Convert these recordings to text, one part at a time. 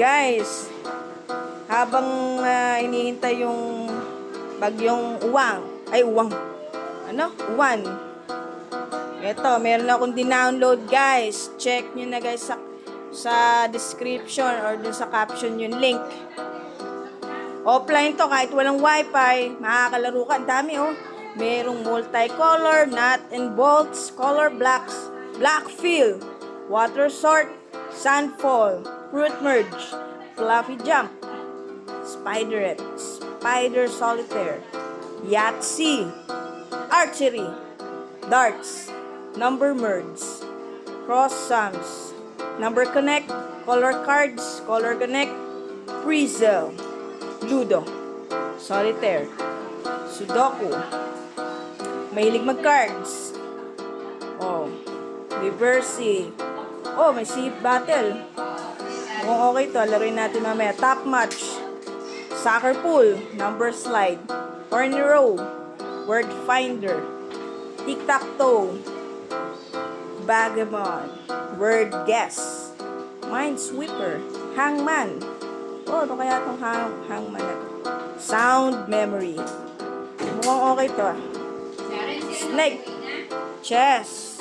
Guys, habang hinihintay yung bagyong uwan. Ito, meron akong dinownload guys. Check nyo na guys sa description or dun sa caption yung link. Offline to, kahit walang wifi, makakalaro ka. Ang dami oh. Merong multicolor, nut and bolts, color blocks, black fill, water sort, sandfall, fruit merge, fluffy jump, spiderette, spider solitaire, Yahtzee, archery, darts, number merge, cross sums, number connect, color cards, color connect, Frizzle, Ludo, solitaire, Sudoku, mahilig mag-cards, Reversi, may Sea Battle, kung okay to, laruin natin mamaya, Top Match, Soccer Pool, Number Slide, Horny Row, Word Finder, Tic-Tac-Toe, Vagabond, Word Guess, Minesweeper, Hangman. Ano kaya itong hangman na to? Sound Memory. Mukhang okay to ah. Snake, Chess,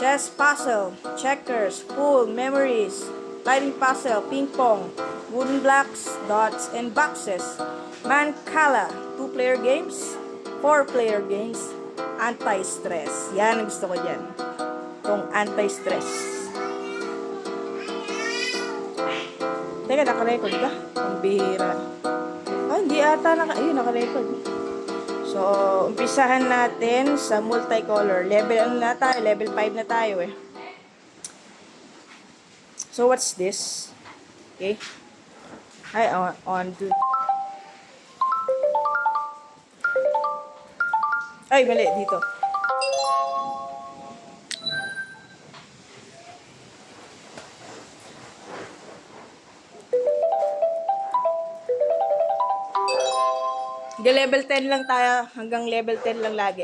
Chess Puzzle, Checkers, Pool, Memories, Lighting Puzzle, Ping Pong, Wooden Blocks, Dots, and Boxes, Mancala, 2-player games, 4-player games, Anti-Stress. Yan ang gusto ko dyan. Itong Anti-Stress. Teka, naka-record ba? Ang bihira. Hindi ata naka-record. So, umpisahan natin sa multicolor. Level 5 na tayo eh. So, what's this? Okay. Mali, dito. Level 10 lang tayo, hanggang level 10 lang lagi.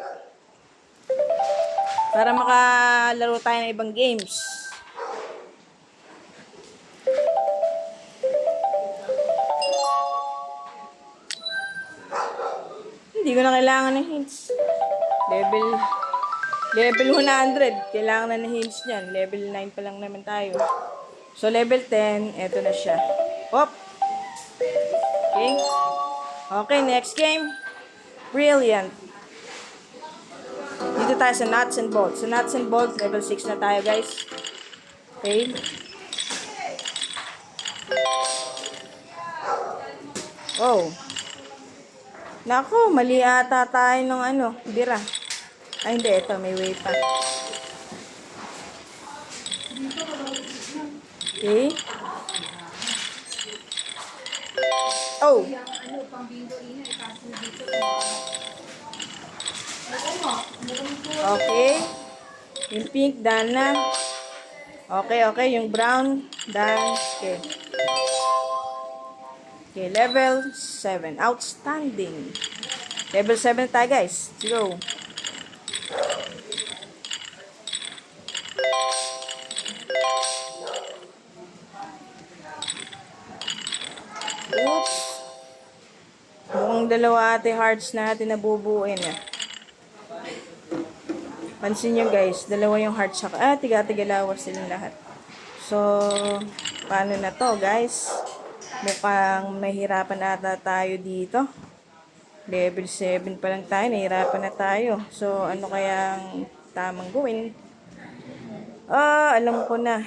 Para makalaro tayo ng ibang games. Hindi ko na kailangan ng hints. Level 100, kailangan na ng hints niyan. Level 9 pa lang naman tayo. So, level 10, eto na siya. Hop! Okay. Okay, next game. Brilliant. Dito tayo sa nuts and bolts. Sa nuts and bolts, level 6 na tayo, guys. Okay. Nako, mali ata tayo ng bira. Hindi, ito, may way pa. Okay. Okay. Yung pink, done na. Okay. Yung brown, done. Okay. Okay, level 7. Outstanding. Level 7 tayo, guys. Let's go. Oops. Mukhang dalawa ate hearts natin na bubuuin eh. Pansin nyo guys, dalawa yung hearts saka. Tiga-tiga lawas silang lahat. So, paano na to guys? Mukhang mahirapan ata tayo dito. Level 7 pa lang tayo, nahirapan na tayo. So, ano kayang tamang gawin? Alam ko na.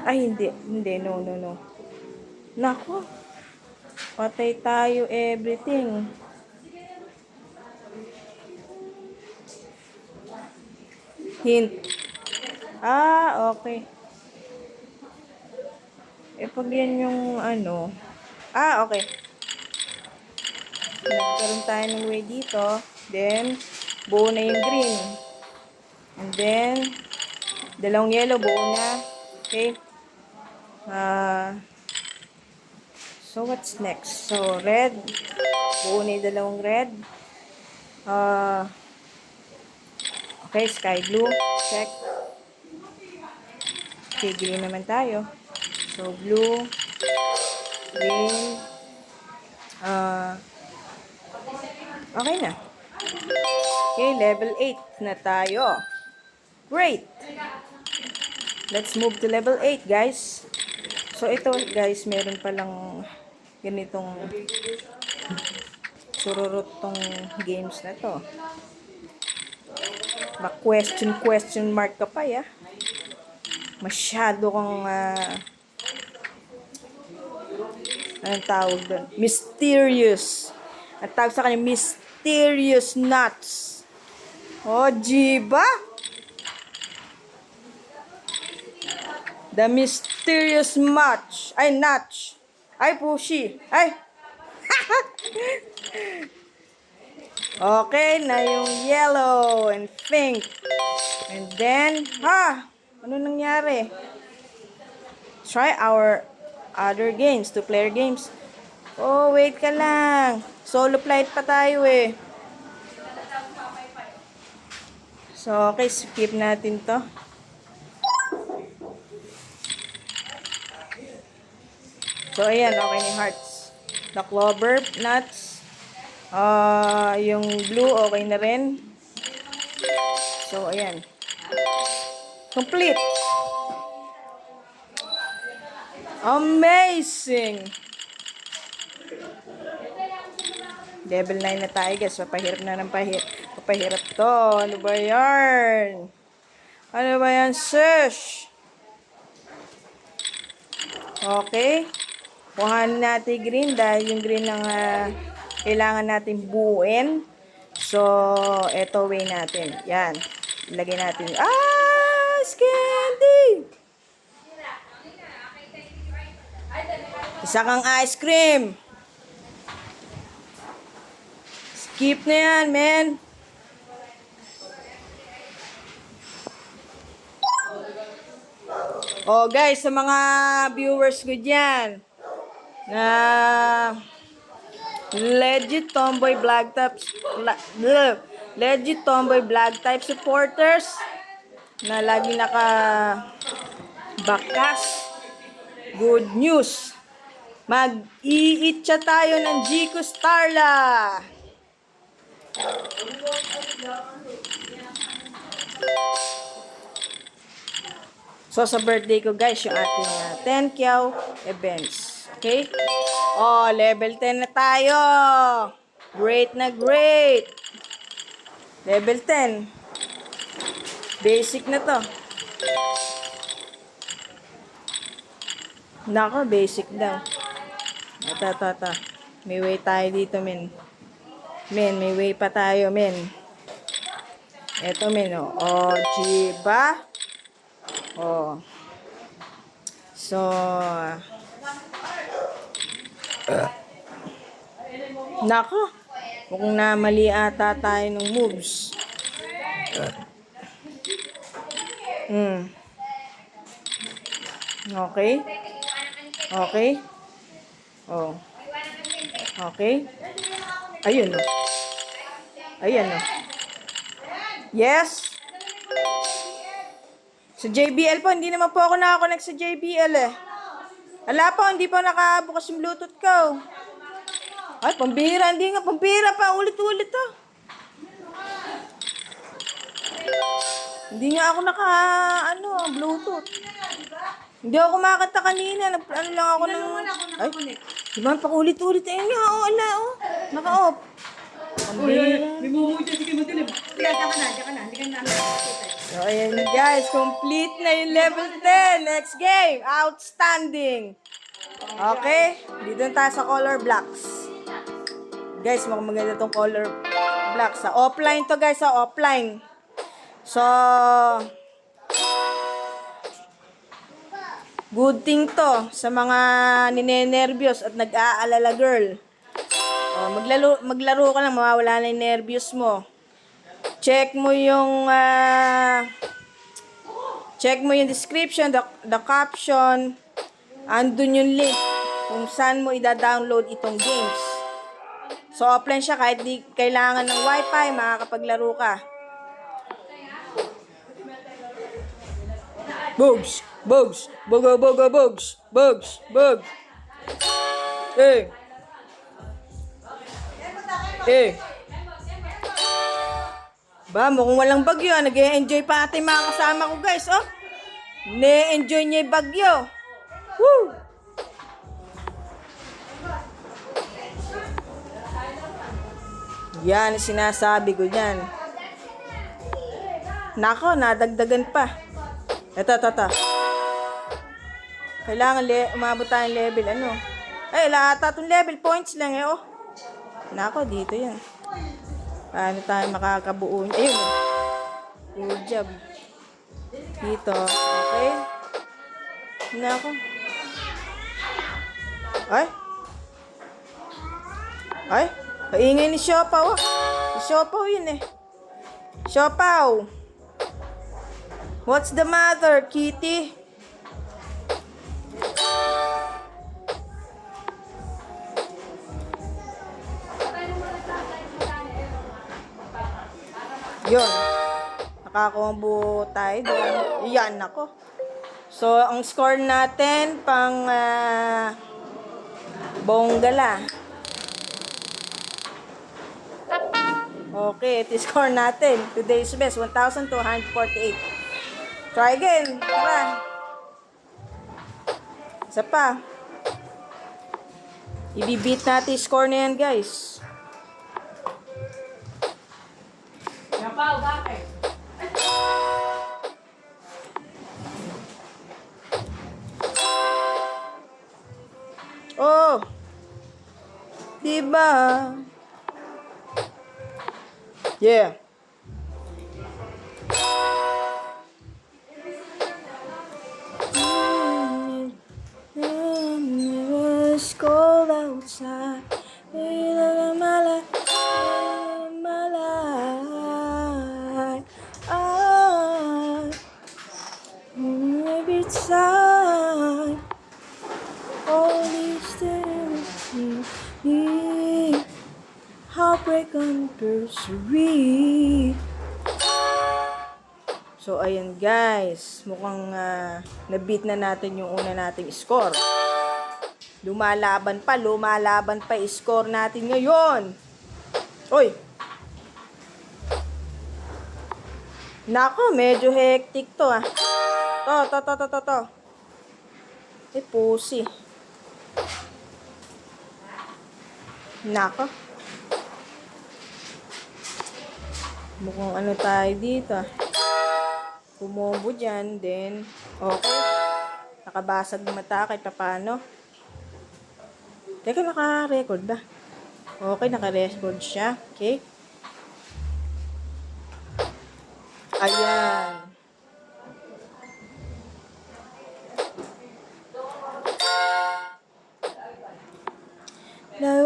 Hindi, no. Nako. Patay tayo everything. Hint. Okay. Pag yan yung okay. Nagkaroon tayo ng way dito. Then, buo na yung green. And then, dalawang yellow, buo na. Okay. So, what's next? So, red. Buo na yung dalawang red. Okay, sky blue. Check. Okay, green naman tayo. So, blue, green, okay na. Okay, level 8 na tayo. Great! Let's move to level 8, guys. So, ito, guys, meron palang ganitong sururot tong games na to. Question mark ka pa, ya. Masyado kang, anong tawag doon? Mysterious. Ang tawag sa kanya, mysterious nuts. O, jiba? The mysterious match. Ay, notch. Ay, pushy. Ay. Okay, na yung yellow and pink. And then, ano nangyari? Try our other games, 2-player games. Oh, wait ka lang. Solo flight pa tayo eh. So, okay, skip natin to. So, ayan, okay ni hearts. The clover nuts. Yung blue, okay na rin. So, ayan. Complete. Amazing! Level 9 na tayo, guys. Papahirap na ng papahirap to. Ano ba yan? Ano ba yan, sis? Okay. Kuhanin natin green dahil yung green ang kailangan natin buuin. So, eto way natin. Yan. Ilagay natin. Candy! Isa kang ice cream. Skip na yan, men. Oh, guys, sa mga viewers ko dyan, na legit tomboy vlog type supporters na lagi bakas. Good news. Mag-i-itcha tayo ng Jico Starla. So, sa birthday ko, guys, yung ating 10 Kiao events. Okay? Oh, level 10 na tayo. Great na great. Level 10. Basic na to. Nako, basic daw. Ata. May way tayo dito, men. Men, may way pa tayo, men. Eto, men, oh. Oh, jiba. Oh. So, nako. Mukhang namali ata tayo ng moves. Okay. Okay. Oh. Okay. Ayun, oh. Ayan, oh. Yes. Sa JBL po, hindi naman po ako nakakonect sa JBL eh. Wala po, hindi po nakabukas yung Bluetooth ko. Ay, pambira, hindi nga, pambira pa, ulit-ulit to. Hindi nga ako Bluetooth. Hindi ako makakanta kanina, ano lang ako ng... Ay, di ba, pakulit-ulit, ayun nga, naka-off. Pambira. May mumuja, sige mo dilim. Diyan ka na, hindi ka na. So, ayan guys, complete na yung level 10. Next game, outstanding. Okay, dito na tayo sa color blocks. Guys, mukhang maganda tong color blocks. Sa offline to guys, sa offline. So, good thing to sa mga ninenervyos at nag-aalala girl. Maglaro ka lang, mawawala na yung nervyos mo. Check mo yung description, the caption. Andun yung link kung saan mo i-download itong games. So, offline siya kahit di kailangan ng wifi, makakapaglaro ka. Boobs! Bugs! Bugo, bugo, bugs! Bugs! Bug! Eh! Eh! Ba, mukhang walang bagyo. Nag-e-enjoy pa ating mga kasama ko, guys. Oh! Ne-enjoy niya yung bagyo. Woo! Yan, sinasabi ko yan. Nako, nadagdagan pa. Ito. Kailangan umabot tayong level, ano? Ay, lahat itong level points lang, eh, oh. Nako, dito yan. Paano tayo makakabuo? Ayun, oh. Good job. Dito, okay. Nako. Ay, paingay ni Siopaw, oh. Si Siopaw yun, eh. Siopaw. What's the matter, Kitty? Yun. Nakakumbo tayo doon. Yan, ako. So, ang score natin pang bonggala. Okay, ito score natin. Today's best, 1,248. Try again. Tara. Isa pa. Ibibit natin yung score na yan, guys. Yapaw, bakit? Oh! Diba? Yeah. It's cold outside. Every time all these things heartbreak anniversary. So, ayan guys. Mukhang na-beat na natin yung una nating score. Lumalaban pa score natin ngayon. Oy! Nako, medyo hectic to ah. To. Eh, pusi. Nako. Mukhang ano tayo dito ah. Kumombo dyan, then, okay. Nakabasag ng mata kahit paano. Teka, naka-record ba? Okay, naka-record siya. Okay. Ayan. Now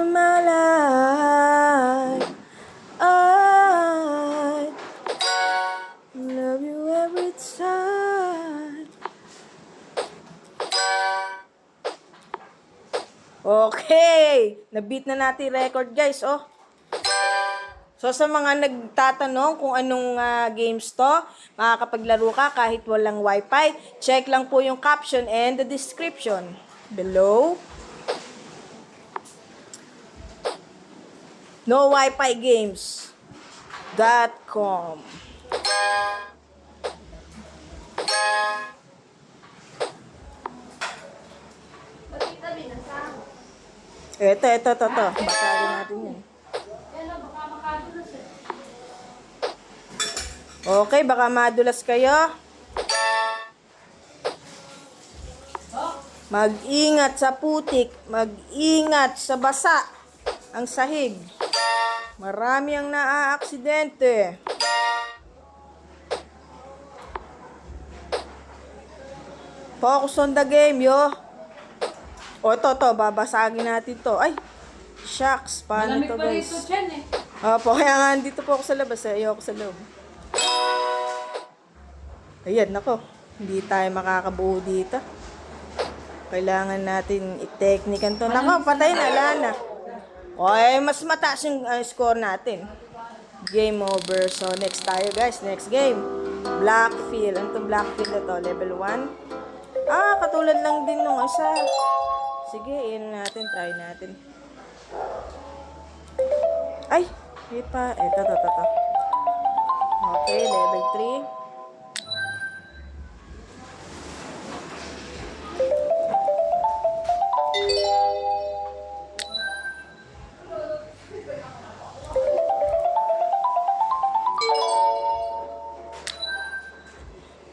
my life, I love you every time. Okay, na-beat na natin record guys, oh. So sa mga nagtatanong kung anong games to, makakapaglaro ka kahit walang wifi, check lang po yung caption and the description below. NoWiFiGames.com. Ito. Basagin natin yan. Okay, baka madulas kayo. Mag-ingat sa putik. Mag-ingat sa basa. Ang sahig. Marami ang naaaksidente. Focus on the game, yo. O, to, babasagin natin to. Ay, shucks. Paano Malamig to, pa guys? rito dyan eh. Opo, kaya nga dito po ako sa labas. Ayoko sa loob. Ayan, nako. Hindi tayo makakabuo dito. Kailangan natin i-technican to. Nako, patay na, lana. Okay, mas mataas yung score natin. Game over. So, next tayo, guys. Next game. Blackfield. Ano itong Blackfield na to? Level 1? Ah, katulad lang din nung isa. Sige, yun natin. Try natin. Ay! Wait pa. Eto. Okay, level 3.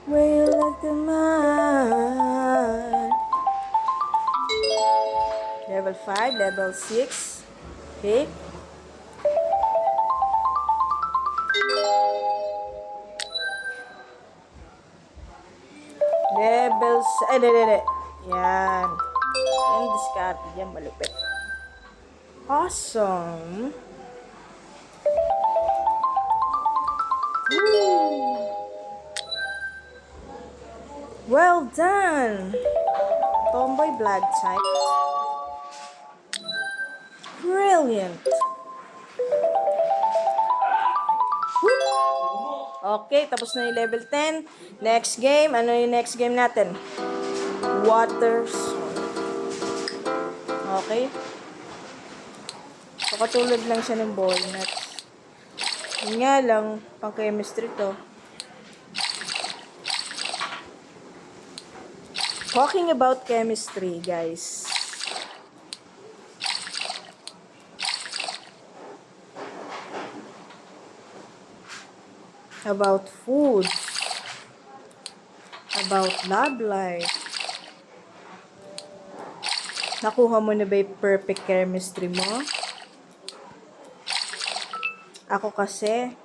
Way like the man. Level 5, level 6. Okay. Level 6. Ay, Yan. Yan, discard. Yan, malupit. Awesome. Woo. Well done. Tomboy blood type. Brilliant. Okay, tapos na yung level 10. Next game. Ano yung next game natin? Water Sword. Okay. So, katulad lang siya ng ball nuts. Yun nga lang, pang chemistry to. Talking about chemistry, guys. About foods. About love life. Nakuha mo na ba yung perfect chemistry mo? Ako kasi,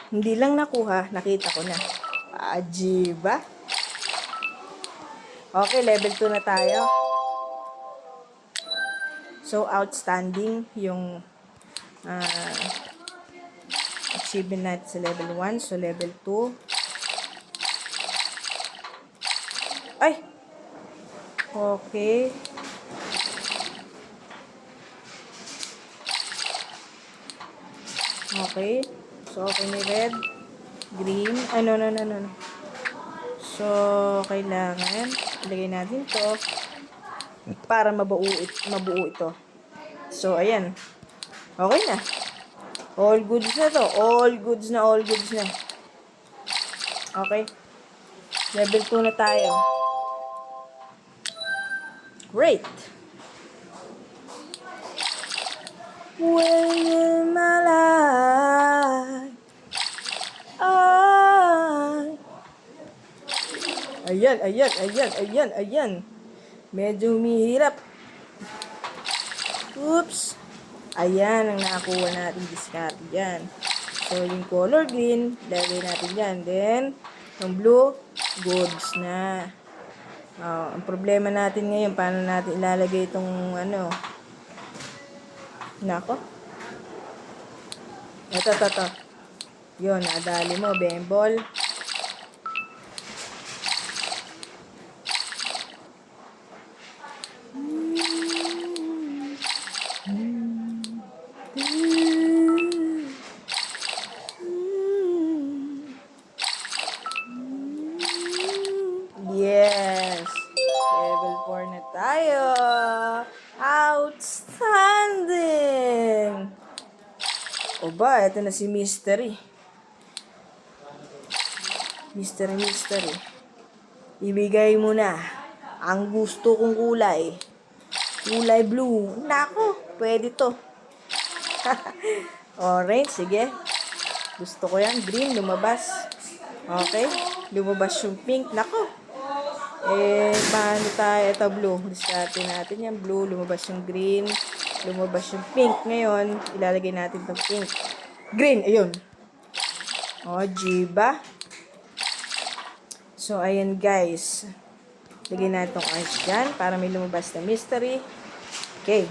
hindi lang nakuha, nakita ko na. Ajiba. Okay, level 2 na tayo. So, outstanding yung achievement natin sa level 1. So, level 2. Ay! Okay. Okay. So, okay ni red. Green. Ay, no. So, kailangan ilagay natin to para mabuo ito. So, ayan. Okay na. All goods na to. All goods na. Okay. Level 2 na tayo. Great. Way in my life. Ayan. Medyo humihirap. Oops. Ayan ang nakakuha natin discard dyan. So, yung color green, lagay natin dyan. Then, yung blue, goods na. Ang problema natin ngayon, paano natin ilalagay itong ano. Nako. Ito. Yun, nadali mo, bembol. Yes. Level 4 na tayo. Outstanding. O ba, ito na si Mystery. Mystery. Ibigay mo na ang gusto kong kulay. Kulay blue. Nako, pwede to. Orange, sige. Gusto ko yan. Green, lumabas. Okay. Lumabas yung pink. Nako. Paano tayo? Ito, blue. Discarte natin yan. Blue, lumabas yung green. Lumabas yung pink. Ngayon, ilalagay natin itong pink. Green, ayun. O, diba? So, ayan guys. Lagay natin itong ice dyan para may lumabas na mystery. Okay.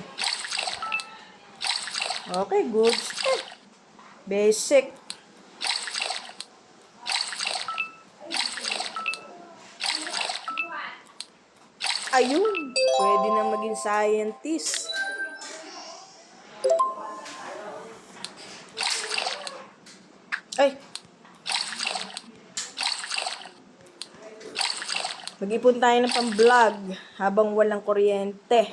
Okay, good. Basic. Ayun. Pwede na maging scientist. Ay. Mag-ipon tayo ng pang-vlog habang walang kuryente.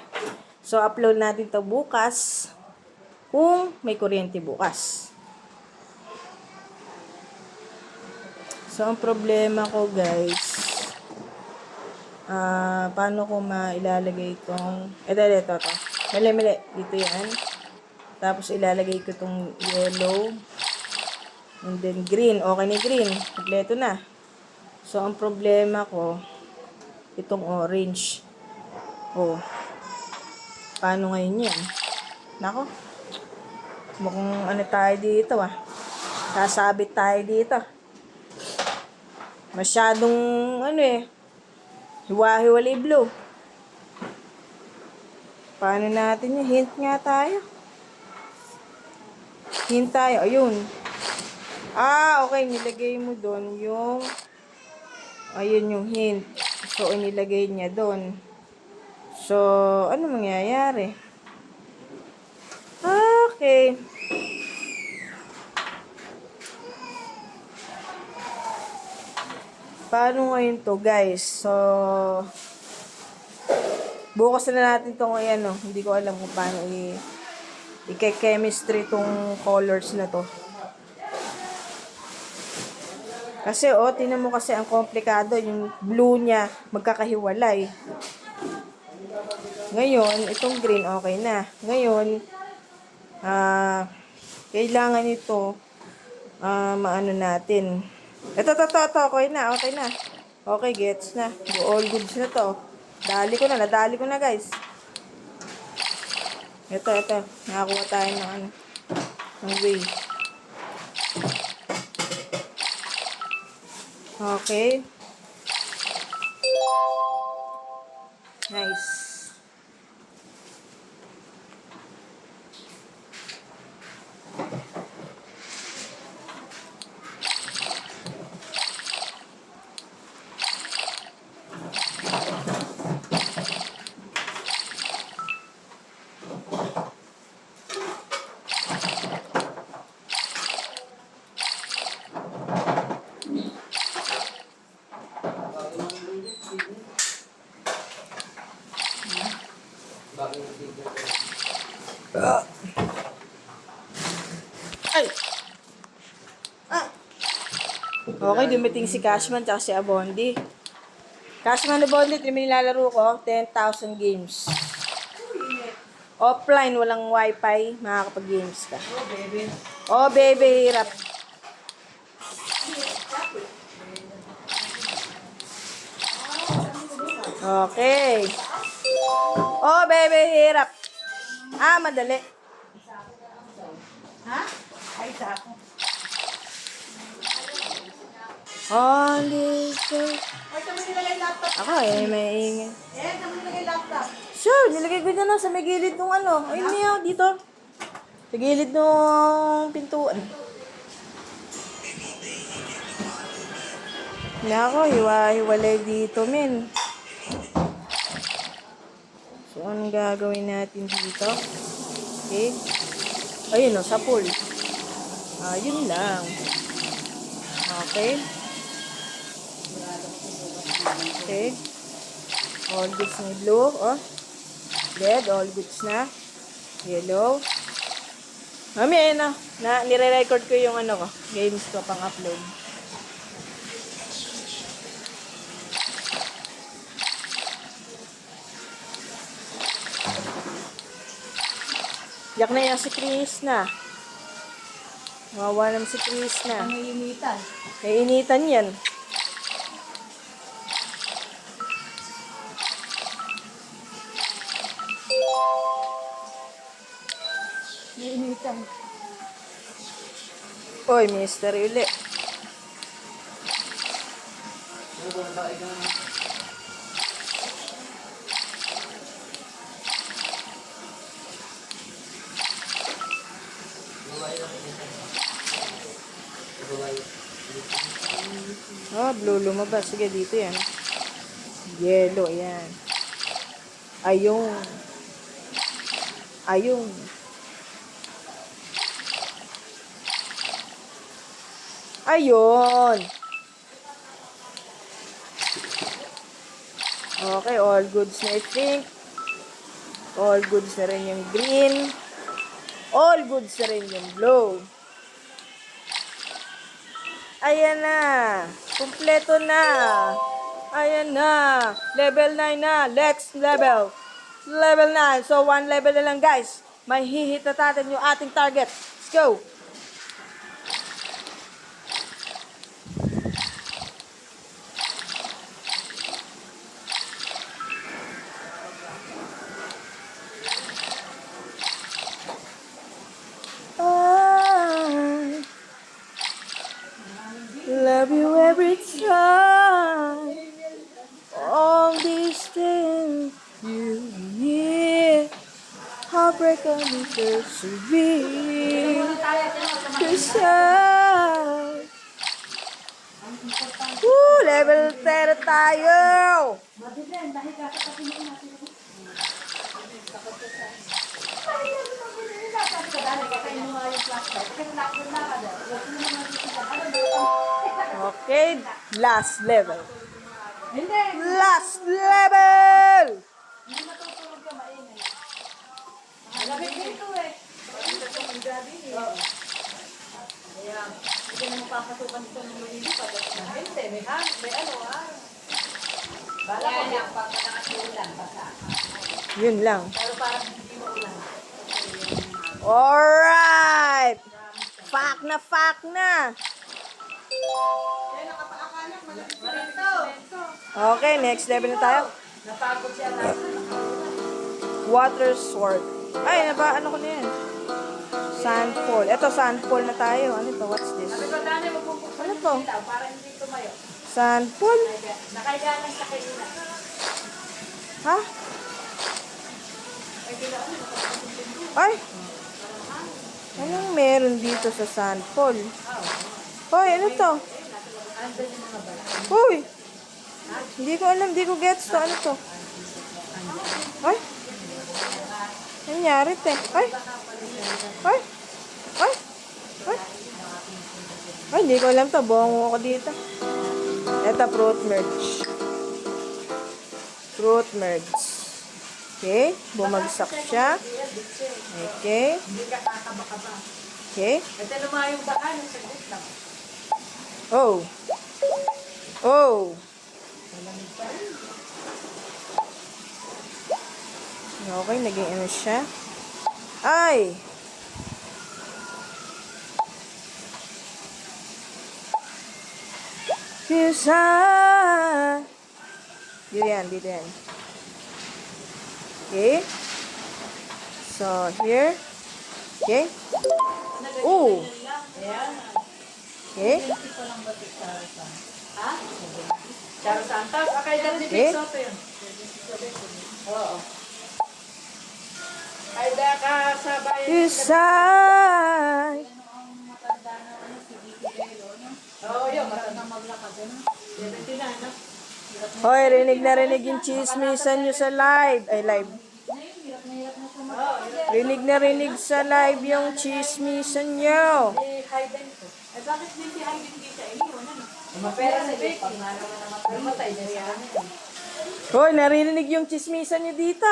So, upload natin to bukas kung may kuryente bukas. So, ang problema ko guys, paano ko mailalagay itong, ito. Mali. Dito yan. Tapos, ilalagay ko itong yellow. And then, green. Okay na green. Kompleto na. So, ang problema ko, itong orange. Oh. Paano ngayon yan? Nako. Mukhang ano tayo dito Sasabit tayo dito. Masyadong hiwa-hiwalay blue. Paano natin yun? Hint nga tayo. Hint tayo. Ayun. Okay. Nilagay mo doon yung ayun yung hint. So, inilagay niya doon. So, ano mangyayari? Okay. Paano ngayon to, guys? So, bukas na natin itong hindi ko alam kung paano i-chemistry tong colors na to. Kasi, tingnan mo kasi ang komplikado. Yung blue niya, magkakahiwalay. Ngayon, itong green, okay na. Ngayon, kailangan ito, maano natin. Ito, okay na. Okay, gets na. All goods na to. Nadali ko na, guys. Ito. Nakakuha tayo ng way. Okay. Nice. Ay! Okay, dumating si Cashman tsaka si Abondi. Cashman, Abondi, ito yung nilalaro ko, 10,000 games. Offline, walang wifi, makakapag-games ka. Oh, baby, hirap. Okay. Oh, baby, hirap. Madali. Ha? Ay, isa ako. Only say. Ay, saan mo nilagay laptop? Ako may ingin. Saan mo nilagay laptop? Sure, nilagay ko dyan sa may gilid nung Ayun niya, dito. Sa gilid nung pintuan. Nako, hiwa-hiwalay dito, men. So, anong gagawin natin dito? Okay. Ayun sa pool. Yun lang. Okay. Okay. All goods na blue. Red, all goods na. Yellow. Mami, nire-record ko yung games ko pang upload. Yak na yan si Chris na. Mawawa naman si Chris na. May initan. May initan yan. May initan. Oy, mystery uli. Blue lumabas. Sige, dito yan. Yellow, yan. Ayun. Ayun. Okay, all goods na I think. All goods na rin yung green. All goods na rin yung blue. Ayan na. Kumpleto na. Ayan na. Level 9 na. Next level. Level 9. So, one level na lang, guys. May hihit na natin yung ating target. Let's go. I love you every time. All these things you need. Heartbreak on me persevere. Cause level 10 tayo. Okay, last level. Last level! Malamig dito eh. Kaya, hindi na mapapasukan dito ng malilipad. Hindi, may ano ha. Bala ko lang, pag nakasulan, basa. Yun lang. Pero parang hindi mo ulan. Alright! Fuck na, fuck na! Kaya nakapaakalak, malamig dito. Okay, next level na tayo. Napagod siya lang. Water sword. Ay, ano ko na yan? Sandfall. Ito, sandfall na tayo. Ano to? What's this? Sabi ko, Dani, magbubuksan Ano yung to? ilaw para hindi tumayo. Sandfall? Nakaiga lang sa kaina. Ha? Ay! Anong meron dito sa sandfall? Hoy, ano to? Hoy! Hindi ko alam, hindi ko gets to. Ano to? Ay! Nangyari, te? Ay! Ay! Ay! Ay! Ay, hindi ko alam to. Bongo ako dito. Ito, fruit merge. Fruit merge. Okay, bumagsak siya. Okay. Hindi ka kakabaka-ba. Okay. Ito lumayong baka nung sagot lang. Oh. Oh. Okay, naging ano siya. Ay! Cause dito yan, dito yan. Okay. So, here. Okay. Ooh. Ayan. Okay. Ha? Charo Santos? Okay, dyan ni Okay. Big Soto yun. Oo. Ay, da ka sa bayan. Cause Oo, yun. Matandang maglakad. 79, no? Hoy, rinig na rinig yung chismisan nyo sa live. Ay, live. Rinig na rinig sa live yung chismisan nyo. Eh, Hayden ko. Eh, bakit hindi si Hayden dito? Iniwan, ano? Mapera si Vicky. Pag nga naman matay niya siya. Hoy, naririnig yung chismisan nyo dito.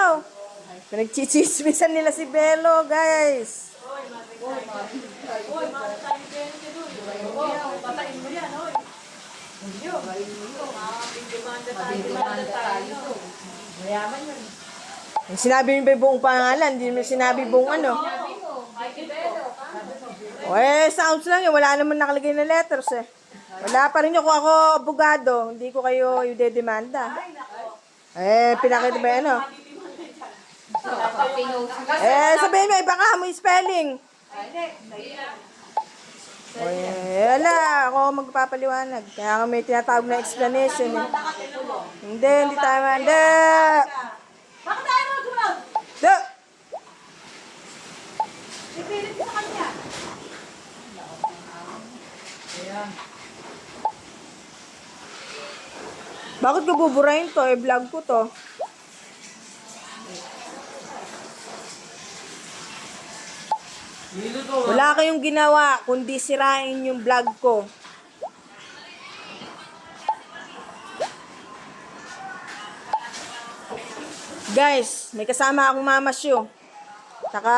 Pinagchichismisan nila si Belo, guys. Oy, mamatay din si Doy. Oo, patayin mo yan, oy. Hindi yun. Mabibigimanda tayo. Mayaman yun. Yung sinabi mo ba yung buong pangalan? Hindi mo sinabi buong ano. Sounds lang yun. Wala naman nakalagay na letters eh. Wala pa rin yun. Kung ako abogado, hindi ko kayo i-demanda. Pinakita ba ano? Sabihin mo, baka mo yung spelling. Ala, ako magpapaliwanag. Kaya may tinatawag na explanation eh. Hindi tayo manda. Bakit tayo magsunod? Da! Ipilit sa kanya. Ayan. Bakit ko buburahin to? Vlog ko to. Wala kayong ginawa kundi sirain yung vlog ko. Guys, may kasama akong Mama Shu. Saka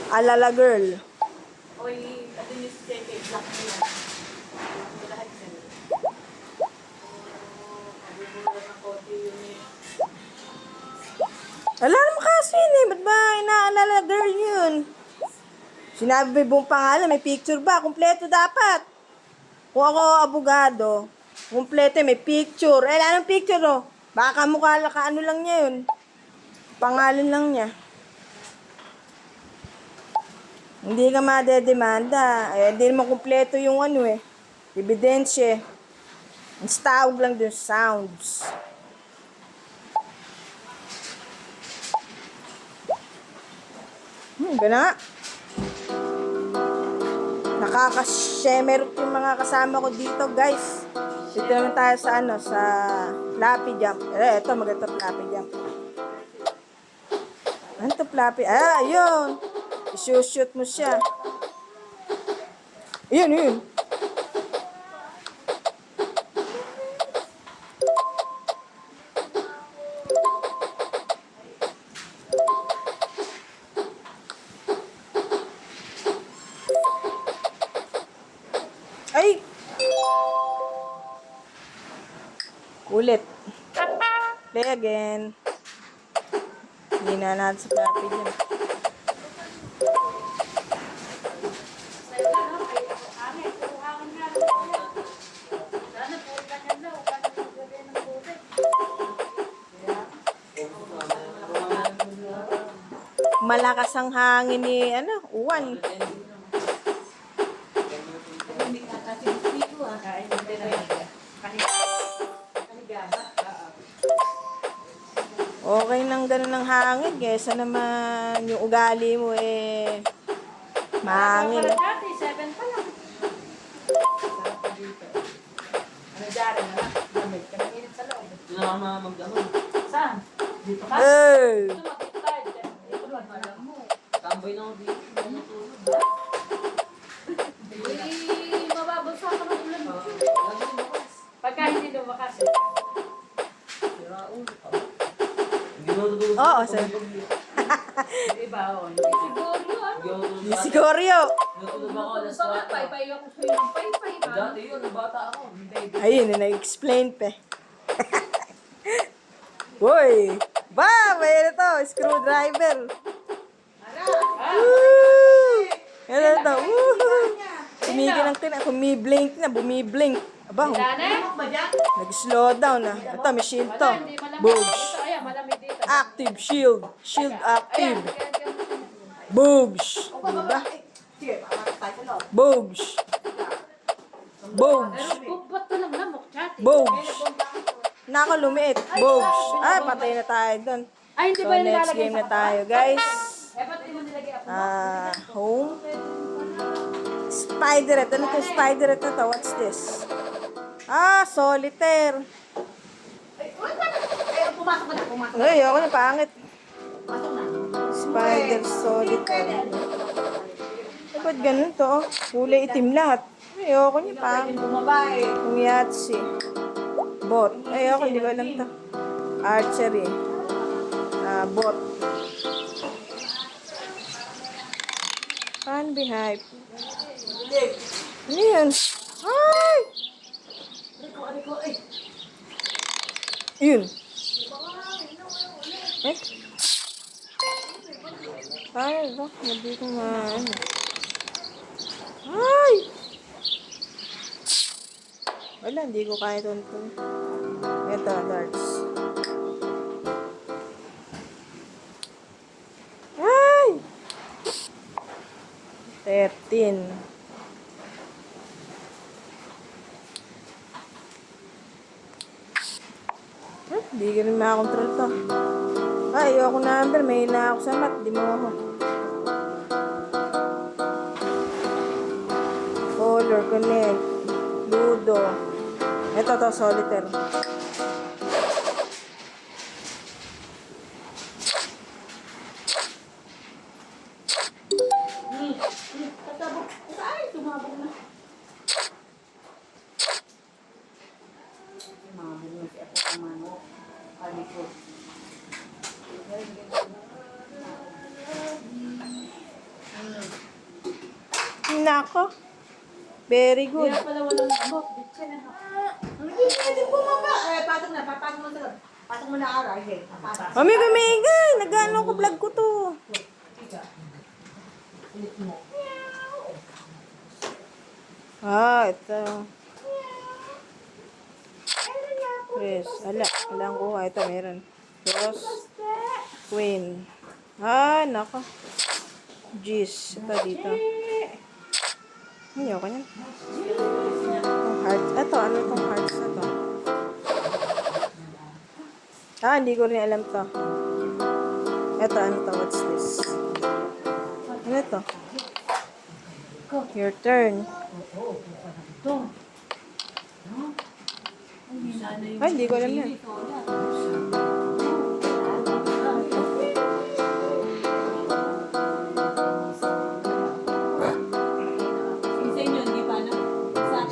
Alala Girl. Oy, ano yung si Black nila? Lahat sila. Nagbubulot ng konti yun eh. Wala naman kasi yun eh. Ba't ba inaalala girl yun? Sinabi may buong pangalan, may picture ba? Kumpleto dapat. Kung ako abogado, kumpleto may picture. Eh, anong picture oh? Baka mukha lang ka ano lang niya yun. Pangalan lang niya. Hindi ka madedemanda. Eh, hindi naman kumpleto yung ano eh. Ebidensya. Ang tawag lang dun, sounds. Gana. Nakaka-shemer yung mga kasama ko dito, guys. Dito naman tayo sa ano, sa floppy jump. Eh, ito maganda floppy jump. Ano to floppy? Ah, ayun. I-shoot mo siya. Ayun, ayun. Ay! Ulit. Play again. Hindi na natin sa floppy dyan. Malakas ang hangin ni, ano, uwan. Okay nang ganun ng hangin, kesa naman yung ugali mo eh, mahangin. Dati, 7 pa lang. Sarap pa dito. Ano dyan na? Gamit ka ng init sa loob. Ito na kama mag-ano. Saan? Dito ka? Hey! Ito makita tayo dyan. Ito lang alam mo. Tambay na ako dito. Uy, mababagsa ka ng ulan. Lagi lumakas. Pagka hindi lumakas eh. Sira ulo ka. Hindi mo tutulog. Oo, sir. Di ba? Oh, hindi siguro ano. Hindi ako tutulog. Si Goryo! Natulog ako alas Bakit 4. pay-pay ako sa'yo ng pay-pay ba? Dati yun, nung bata ako. Baby. Ayun, na-explain pa. Boy! Ba! May ano to, screwdriver. Woo! Ano to? Woohoo! Tumigil ang tina, bumiblink na, bumiblink. Aba, Dane? nag-slow down na. Ito, may shield to. Hindi malamig Boobs. dito. Ayan, malamig dito. Active shield. Shield Ayan, active. ganyan. Boobs. Diba? Boobs. Boobs. Pero ba't to lang lamok, chati? Boobs. Nako, lumiit. Boobs. Ah, patay na tayo doon. Ay, hindi So, ba yung next nilalagay game sa na tayo, guys. Eh, ba't hindi mo nilagay ako? Home. Spiderette. Ano to spiderette na to? What's this? Ah, solitaire. Pumasok ka na, pumasok. Ay, ako na, pangit. Pasok na. Spider solitaire. Eh, ba't ganun to? Oh? Kulay itim lahat. Ayoko niya, pangit. Bumaba eh. Yung Yahtzee. Bot. Ayoko, hindi ko alam to. Archery. Bot. Paano be-hype? Ano yun? Ay! Yun. Eh? Ay, ba? Hindi ko maano. Ay! Wala, hindi ko kaya ito. Ito, darts. Ay! 13. Hindi ko rin makakontrol to. Ay, ayoko number. May hina ako sa mat. Di mo ako. Color, connect. Ludo. Ito to, solitaire. Ay, tumabog na. likod. Nako. Very good. Kaya pala walang abot. Bitsin na. Hindi bumaba. Pasok na. Papasok mo sa. Pasok mo na araw. Hindi. Pasok. Mami, kumigay. Nag-ano ko vlog ko to. Ulit mo. Ito. Yes. Alam ko. Ito, meron. Cross. Queen. Nako. Jeez. Ito dito. Ayaw ka niyan. Heart. Ito, ano itong hearts na to? Hindi ko rin alam to. Ito, ano to? What's this? Ano to? Your turn. Hindi ko alam yan.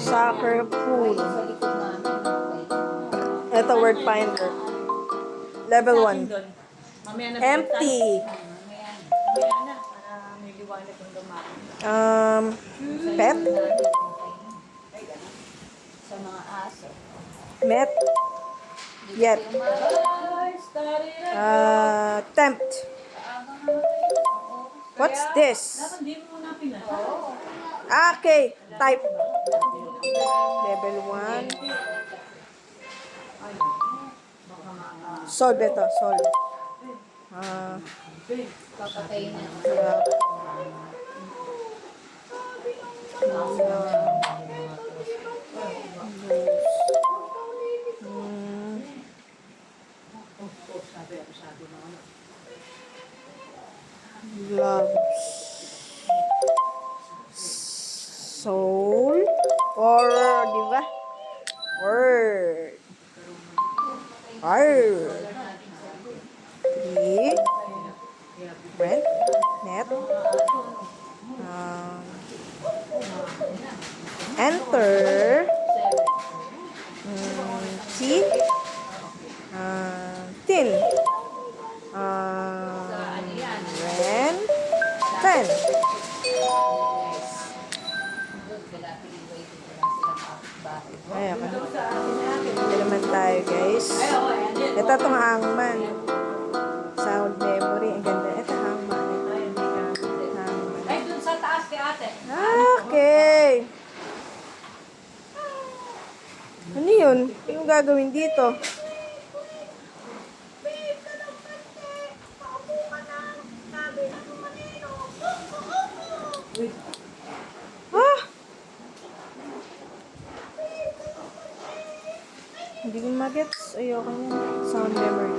Soccer pool. Ito, word finder. Level 1. Mamaya na. Empty. Mamaya na. Para may liwanag yung gumamit. Pet. Sa mga aso. Met. Yet. Tempt. What's this? Hindi mo na pinag. Okay. Type. Level 1. Solve ito. Solve. Papatayin na. Gloves. Soul. Or, di ba? Word. Word. Three. Brent. Net. Enter. T. Tin. Ren. 10. Ayan ka. Ito naman tayo, guys. Ito itong hangman. Sound memory. Ang ganda. Ito hangman. Hangman. Ay, dun sa taas kay ate. Okay. Ano yun? Ano yung gagawin dito? Hindi ko magets. Ayoko niyan. Sound memory.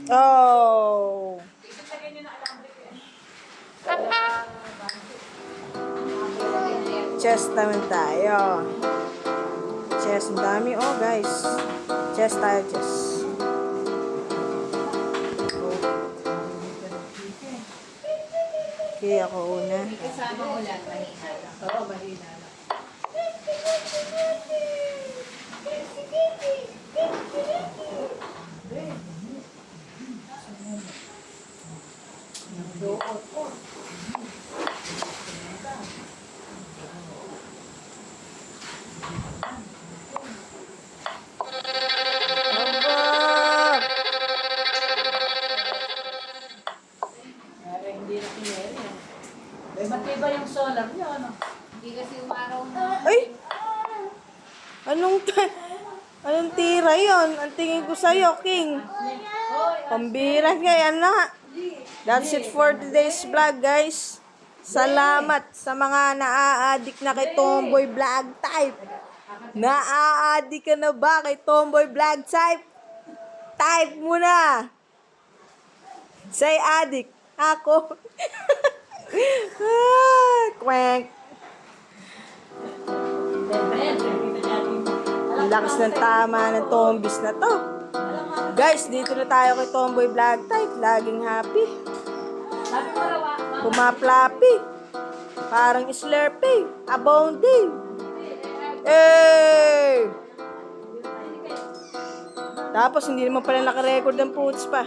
Oh! Chess naman tayo. Chess, ang dami. Oh, guys. Chess tayo, chess. Okay, ako una. Kasama mo lang, mahina lang. Oo, mahina lang. Aba! Kaya hindi na pinere. Matibay yung solar niya, ano? Hindi kasi umaraw na. Ay! Anong tira yon? Ang tingin ko sa'yo, King. Pambira kaya na. That's it for today's vlog, guys. Salamat sa mga naa-addict na kay Tomboy Vlog Type. Naa-addict ka na ba kay Tomboy Vlog Type? Type mo na. Say addict. Ako. Quack. Ang lakas ng tama ng tombis na to. Guys, dito na tayo kay Tomboy Vlog Type. Laging happy. Sabi mo raw, Pumaplapi. Parang Slurpee. Abounding. Eh! Tapos hindi naman pala nakarecord ng puts pa.